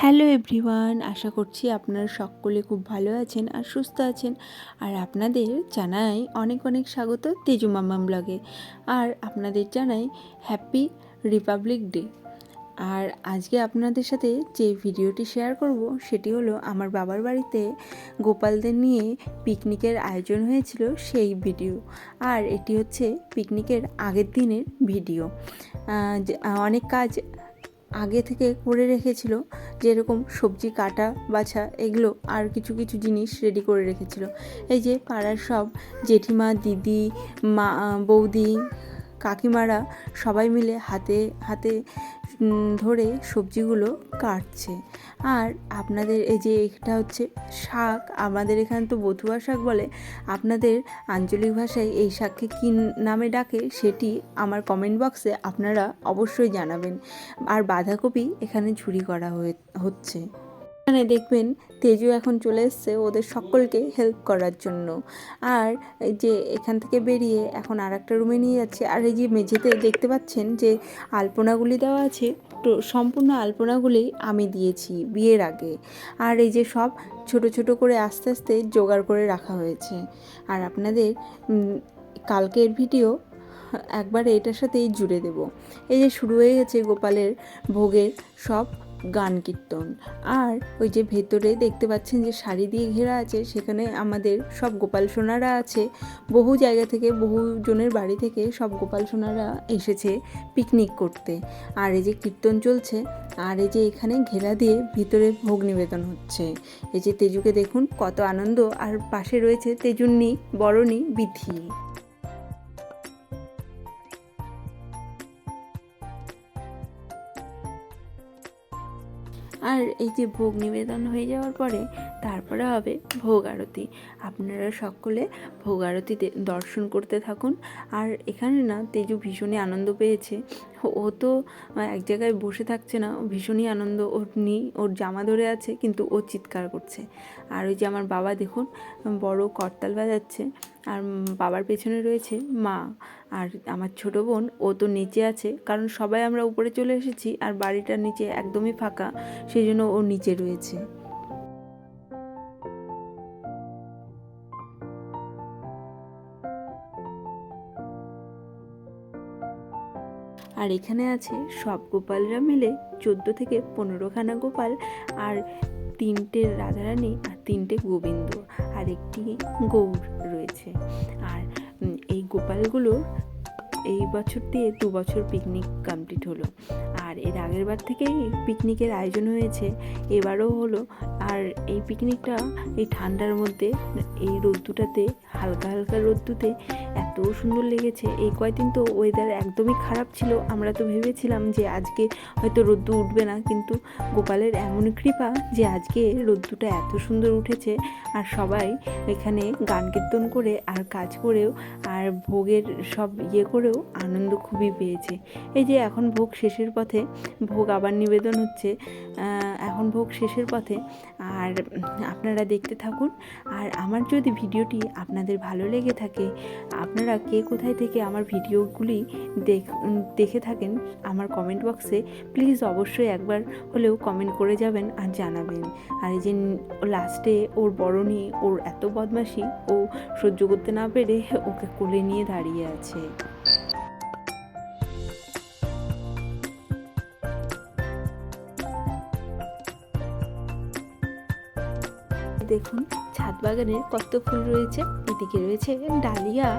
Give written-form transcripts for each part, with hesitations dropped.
Hello everyone, আশা করছি আপনারা সকলে খুব ভালো আছেন আর সুস্থ আছেন। আর আপনাদের জানাই অনেক অনেক স্বাগত তেজু মাম্মাম ব্লগে। আর আপনাদের জানাই হ্যাপি রিপাবলিক ডে। আর আজকে আপনাদের সাথে যে ভিডিওটি শেয়ার করব সেটি হলো আমার বাবার বাড়িতে গোপালদের নিয়ে পিকনিকের আয়োজন হয়েছিল সেই ভিডিও। আর এটি হচ্ছে পিকনিকের আগের দিনের ভিডিও। অনেক কাজ আগে থেকে করে রেখেছিল, যেরকম সবজি কাটা বাছা এগুলো আর কিছু কিছু জিনিস রেডি করে রেখেছিল। এই যে পাড়ার সব জেঠিমা, দিদি, মা, বৌদি, কাকিমারা সবাই মিলে হাতে হাতে ধরে সবজিগুলো কাটছে। আর আপনাদের এই যে এটা হচ্ছে শাক, আমাদের এখানে তো বথুয়া শাক বলে, আপনাদের আঞ্চলিক ভাষায় এই শাককে কী নামে ডাকে সেটি আমার কমেন্ট বক্সে আপনারা অবশ্যই জানাবেন। আর বাঁধাকপি এখানে ঝুরি করা হচ্ছে। এখানে দেখবেন তেজু এখন চলে এসছে ওদের সকলকে হেল্প করার জন্য। আর এই যে এখান থেকে বেরিয়ে এখন আর একটা রুমে নিয়ে যাচ্ছে। আর এই যে মেঝেতে দেখতে পাচ্ছেন যে আলপনাগুলি দেওয়া আছে, তো সম্পূর্ণ আলপনাগুলি আমি দিয়েছি বিয়ের আগে। আর এই যে সব ছোট ছোট করে আস্তে আস্তে জোগাড় করে রাখা হয়েছে। আর আপনাদের কালকের ভিডিও একবারে এটার সাথেই জুড়ে দেব। এই যে শুরু হয়ে গেছে গোপালের ভোগের সব গান কীর্তন। আর ওই যে ভেতরে দেখতে পাচ্ছেন যে শাড়ি দিয়ে ঘেরা আছে, সেখানে আমাদের সব গোপাল সোনারা আছে। বহু জায়গা থেকে, বহু জনের বাড়ি থেকে সব গোপাল সোনারা এসেছে পিকনিক করতে। আর এই যে কীর্তন চলছে, আর এই যে এখানে ঘেরা দিয়ে ভিতরে ভোগ নিবেদন হচ্ছে। এই যে তেজুকে দেখুন কত আনন্দ। আর পাশে রয়েছে তেজুন্নি, বরণী, বিথি। আর এই যে ভোগ নিবেদন হয়ে যাওয়ার পরে তারপরে হবে ভোগ আরতি। আপনারা সকলে ভোগ আরতিতে দর্শন করতে থাকুন। আর এখানে না তেজু ভীষণই আনন্দ পেয়েছে। ও তো এক জায়গায় বসে থাকছে না, ভীষণই আনন্দ। ওর জামা ধরে আছে কিন্তু ও চিৎকার করছে। আর ওই যে আমার বাবা দেখুন বড় করতাল বাজাচ্ছে। আর বাবার পেছনে রয়েছে মা। আর আমার ছোটো বোন, ও তো নিচে আছে, কারণ সবাই আমরা উপরে চলে এসেছি আর বাড়িটার নিচে একদমই ফাঁকা, সেই জন্য ও নিচে রয়েছে। আর এখানে আছে সব গোপালরা মিলে 14 থেকে 15খানা গোপাল। আর 3টে রাধারানী আর 3টে গোবিন্দ আর একটি গৌর রয়েছে। আর এই গোপালগুলোর এই বছর দিয়ে 2 বছর পিকনিক কমপ্লিট হলো। আর এর আগের বার থেকেই পিকনিকের আয়োজন হয়েছে, এবারও হলো। আর এই পিকনিকটা এই ঠান্ডার মধ্যে, এই রোদ্দুটাতে, হালকা হালকা রোদ্দুতে এত সুন্দর লেগেছে। এই কয়েকদিন তো ওয়েদার একদমই খারাপ ছিল, আমরা তো ভেবেছিলাম যে আজকে হয়তো রোদ্দু উঠবে না, কিন্তু গোপালের এমন কৃপা যে আজকে রোদ্দুটা এত সুন্দর উঠেছে। আর সবাই এখানে গান কীর্তন করে আর কাজ করেও আর ভোগের সব করেও আনন্দ খুবই পেয়েছে। এই যে এখন ভোগ শেষের পথে, ভোগ আবার নিবেদন হচ্ছে, এখন ভোগ শেষের পথে। আর আপনারা দেখতে থাকুন। আর আমার যদি ভিডিওটি আপনাদের ভালো লেগে থাকে, আপনারা কে কোথায় থেকে আমার ভিডিওগুলি দেখে থাকেন আমার কমেন্ট বক্সে প্লিজ অবশ্যই একবার হলেও কমেন্ট করে যাবেন আর জানাবেন। আর এই যে লাস্টে ওর বরণী, ওর এত বদমাশি, ও সহ্য করতে না পেরে ওকে কোলে নিয়ে দাঁড়িয়ে আছে। দেখুন ছাদ বাগানের কত ফুল রয়েছে। এদিকে রয়েছে ডালিয়া,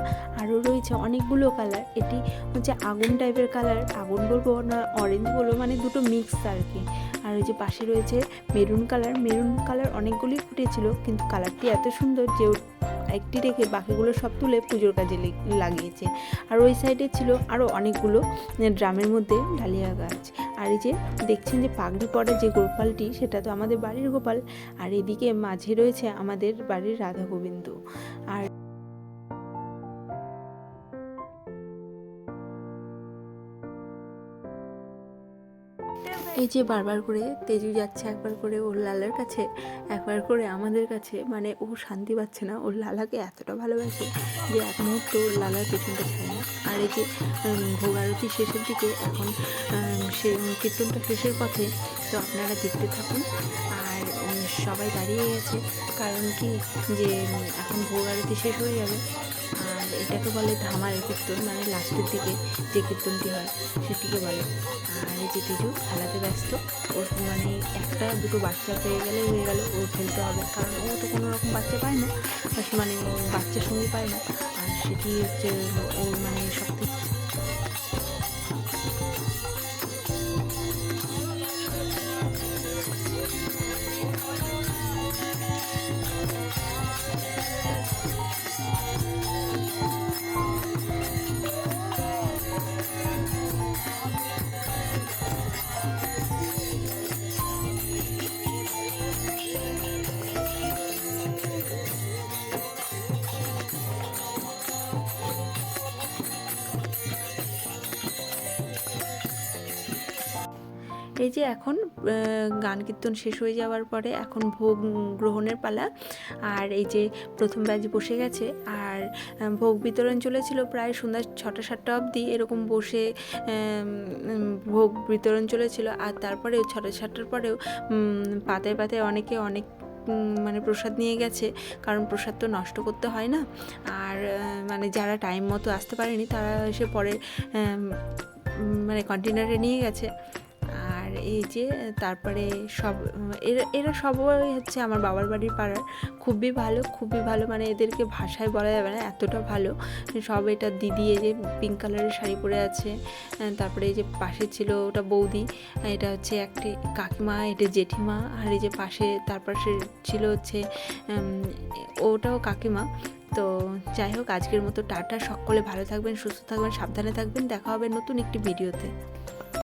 আরও রয়েছে অনেকগুলো কালার। এটি হচ্ছে আগুন টাইপের কালার, আগুন বলবো না অরেঞ্জ বলবো, মানে দুটো মিক্স আর কি। আর ওই যে পাশে রয়েছে মেরুন কালার। মেরুন কালার অনেকগুলোই ফুটেছিল, কিন্তু কালারটি এত সুন্দর যে একটি রেখে বাকিগুলো সব তুলে পুজোর কাজে লাগিয়েছে। আর ওই সাইডে ছিল আরও অনেকগুলো ড্রামের মধ্যে ডালিয়া গাছ। আর এই যে দেখছেন যে পাগড়ি পরা যে গোপালটি, সেটা তো আমাদের বাড়ির গোপাল। আর এদিকে মাঝে রয়েছে আমাদের বাড়ির রাধা গোবিন্দ। আর এই যে বারবার করে তেজু যাচ্ছে, একবার করে ওর লালার কাছে, একবার করে আমাদের কাছে, মানে ও শান্তি পাচ্ছে না। ওর লালাকে এতটা ভালোবাসে যে এক মুহূর্ত ওর লালার পেছনটা ছাড়ে না। আর এই যে ভোগ আরতি শেষের দিকে এখন সে কীর্তনটা শেষের পথে, তো আপনারা দেখতে থাকুন। আর সবাই দাঁড়িয়ে গেছে, কারণ কি যে এখন ভোগ আরতি শেষ হয়ে যাবে। আর এটাকে বলে ধামার কীর্তন, মানে লাস্টের দিকে যে কীর্তনটি হয় সেটিকে বলে। আর এই যে তেজু খেলাতে ব্যস্ত, ওর মানে একটা দুটো বাচ্চা পেয়ে গেলে হয়ে গেল, ওর খেলতে হবে, কারণ ও তো কোনো রকম বাচ্চা পায় না, মানে বাচ্চার সঙ্গে পায় না। আর সেটি হচ্ছে ওর মানে সব থেকে এই যে এখন গান কীর্তন শেষ হয়ে যাওয়ার পরে এখন ভোগ গ্রহণের পালা। আর এই যে প্রথম ব্যাচ বসে গেছে, আর ভোগ বিতরণ চলেছিল প্রায় সন্ধ্যা 6টা-7টা অবধি এরকম বসে ভোগ বিতরণ চলেছিল। আর তারপরেও 6টা-7টার পরেও পাতায় পাতায় অনেকে অনেক মানে প্রসাদ নিয়ে গেছে, কারণ প্রসাদ তো নষ্ট করতে হয় না। আর মানে যারা টাইম মতো আসতে পারেনি তারা এসে পরে মানে কন্টেনারে নিয়ে গেছে। আর এই যে তারপরে সব এরা সবাই হচ্ছে আমার বাবার বাড়ির পাড়ার, খুবই ভালো, খুবই ভালো, মানে এদেরকে ভাষায় বলা যাবে না, এতটা ভালো সব। এটা দিদি এই যে পিঙ্ক কালারের শাড়ি পরে আছে, তারপরে এই যে পাশে ছিল ওটা বৌদি, এটা হচ্ছে একটি কাকিমা, এটা জেঠিমা, আর এই যে পাশে তার পাশে ছিল হচ্ছে ওটাও কাকিমা। তো যাই হোক, আজকের মতো টাটা, সকলে ভালো থাকবেন, সুস্থ থাকবেন, সাবধানে থাকবেন, দেখা হবে নতুন একটি ভিডিওতে।